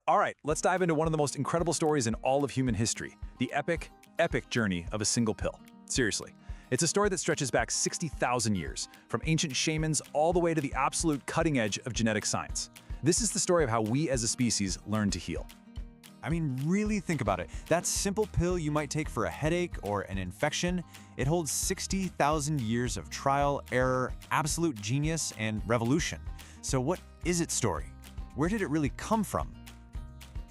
All right, let's dive into one of the most incredible stories in all of human history, the epic journey of a single pill. Seriously. It's a story that stretches back 60,000 years, from ancient shamans all the way to the absolute cutting edge of genetic science. This is the story of how we as a species learn to heal. I mean, really think about it. That simple pill you might take for a headache or an infection, it holds 60,000 years of trial, error, absolute genius, and revolution. So what is its story? Where did it really come from?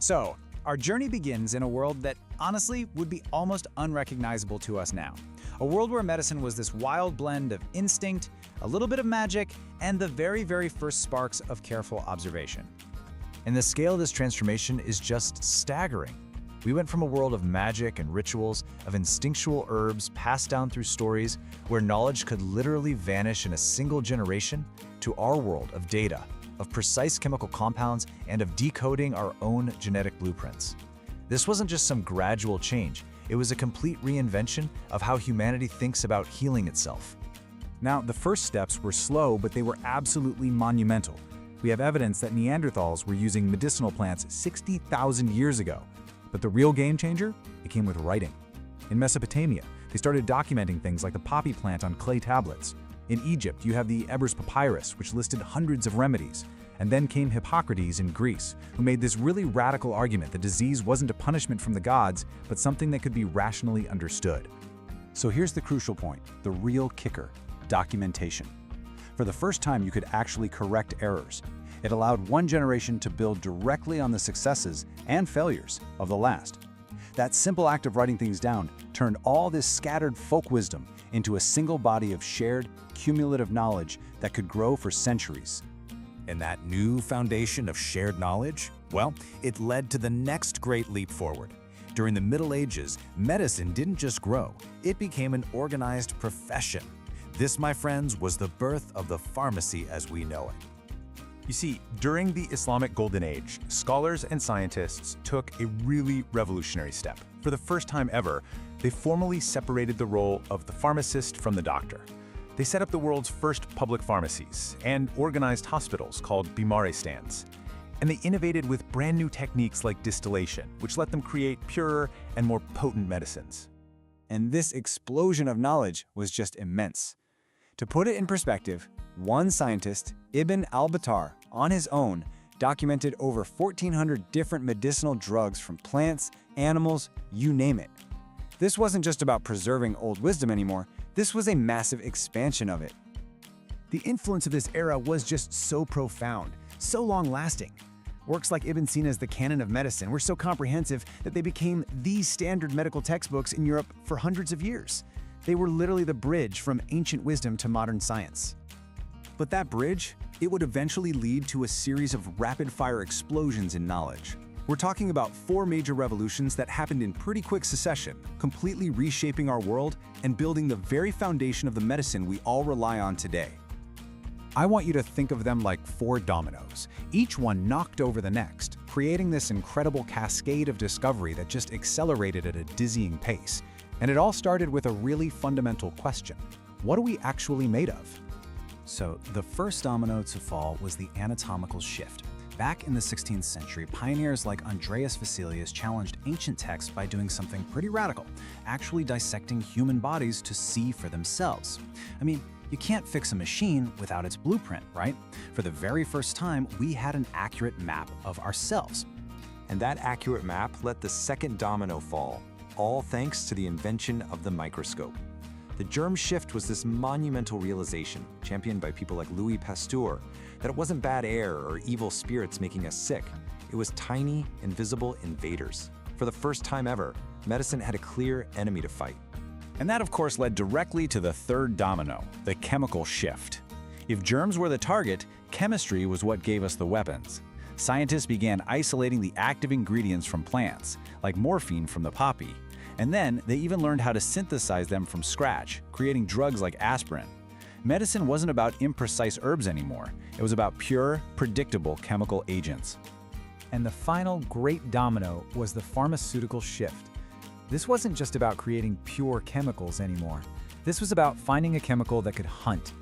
So, our journey begins in a world that, honestly, would be almost unrecognizable to us now. A world where medicine was this wild blend of instinct, a little bit of magic, and the very first sparks of careful observation. And the scale of this transformation is just staggering. We went from a world of magic and rituals, of instinctual herbs passed down through stories, where knowledge could literally vanish in a single generation, to our world of data, of precise chemical compounds, and of decoding our own genetic blueprints. This wasn't just some gradual change, it was a complete reinvention of how humanity thinks about healing itself. Now, the first steps were slow, but they were absolutely monumental. We have evidence that Neanderthals were using medicinal plants 60,000 years ago. But the real game changer? It came with writing. In Mesopotamia, they started documenting things like the poppy plant on clay tablets. In Egypt, you have the Ebers Papyrus, which listed hundreds of remedies. And then came Hippocrates in Greece, who made this really radical argument that disease wasn't a punishment from the gods, but something that could be rationally understood. So here's the crucial point, the real kicker: documentation. For the first time, you could actually correct errors. It allowed one generation to build directly on the successes and failures of the last. That simple act of writing things down turned all this scattered folk wisdom into a single body of shared, cumulative knowledge that could grow for centuries. And that new foundation of shared knowledge, well, it led to the next great leap forward. During the Middle Ages, medicine didn't just grow, it became an organized profession. This, my friends, was the birth of the pharmacy as we know it. You see, during the Islamic Golden Age, scholars and scientists took a really revolutionary step. For the first time ever, they formally separated the role of the pharmacist from the doctor. They set up the world's first public pharmacies and organized hospitals called bimare stands. And they innovated with brand new techniques like distillation, which let them create purer and more potent medicines. And this explosion of knowledge was just immense. To put it in perspective, one scientist, Ibn al-Battar, on his own, documented over 1,400 different medicinal drugs from plants, animals, you name it. This wasn't just about preserving old wisdom anymore, this was a massive expansion of it. The influence of this era was just so profound, so long-lasting. Works like Ibn Sina's The Canon of Medicine were so comprehensive that they became the standard medical textbooks in Europe for hundreds of years. They were literally the bridge from ancient wisdom to modern science. But that bridge, it would eventually lead to a series of rapid-fire explosions in knowledge. We're talking about 4 major revolutions that happened in pretty quick succession, completely reshaping our world and building the very foundation of the medicine we all rely on today. I want you to think of them like 4 dominoes, each one knocked over the next, creating this incredible cascade of discovery that just accelerated at a dizzying pace. And it all started with a really fundamental question: what are we actually made of? So, the first domino to fall was the anatomical shift. Back in the 16th century, pioneers like Andreas Vesalius challenged ancient texts by doing something pretty radical, actually dissecting human bodies to see for themselves. I mean, you can't fix a machine without its blueprint, right? For the very first time, we had an accurate map of ourselves. And that accurate map let the second domino fall, all thanks to the invention of the microscope. The germ shift was this monumental realization, championed by people like Louis Pasteur, that it wasn't bad air or evil spirits making us sick. It was tiny, invisible invaders. For the first time ever, medicine had a clear enemy to fight. And that, of course, led directly to the third domino, the chemical shift. If germs were the target, chemistry was what gave us the weapons. Scientists began isolating the active ingredients from plants, like morphine from the poppy. And then they even learned how to synthesize them from scratch, creating drugs like aspirin. Medicine wasn't about imprecise herbs anymore. It was about pure, predictable chemical agents. And the final great domino was the pharmaceutical shift. This wasn't just about creating pure chemicals anymore. This was about finding a chemical that could hunt.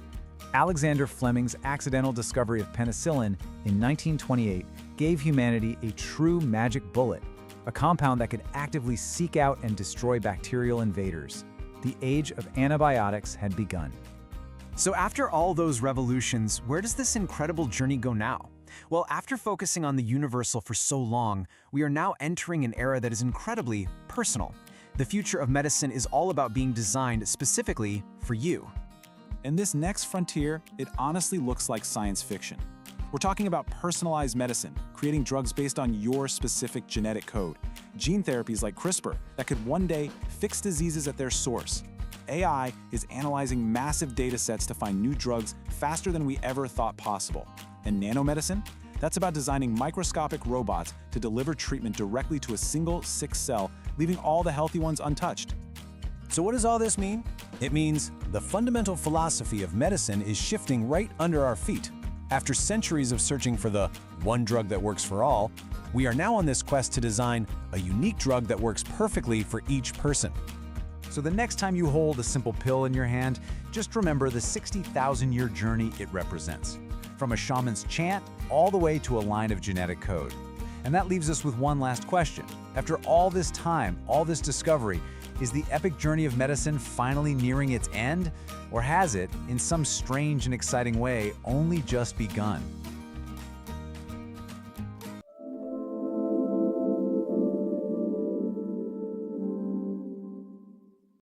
Alexander Fleming's accidental discovery of penicillin in 1928 gave humanity a true magic bullet, a compound that could actively seek out and destroy bacterial invaders. The age of antibiotics had begun. So after all those revolutions, where does this incredible journey go now? Well, after focusing on the universal for so long, we are now entering an era that is incredibly personal. The future of medicine is all about being designed specifically for you. In this next frontier, it honestly looks like science fiction. We're talking about personalized medicine, creating drugs based on your specific genetic code. Gene therapies like CRISPR that could one day fix diseases at their source. AI is analyzing massive data sets to find new drugs faster than we ever thought possible. And nanomedicine? That's about designing microscopic robots to deliver treatment directly to a single sick cell, leaving all the healthy ones untouched. So what does all this mean? It means the fundamental philosophy of medicine is shifting right under our feet. After centuries of searching for the one drug that works for all, we are now on this quest to design a unique drug that works perfectly for each person. So the next time you hold a simple pill in your hand, just remember the 60,000-year journey it represents. From a shaman's chant all the way to a line of genetic code. And that leaves us with one last question. After all this time, all this discovery, is the epic journey of medicine finally nearing its end? Or has it, in some strange and exciting way, only just begun?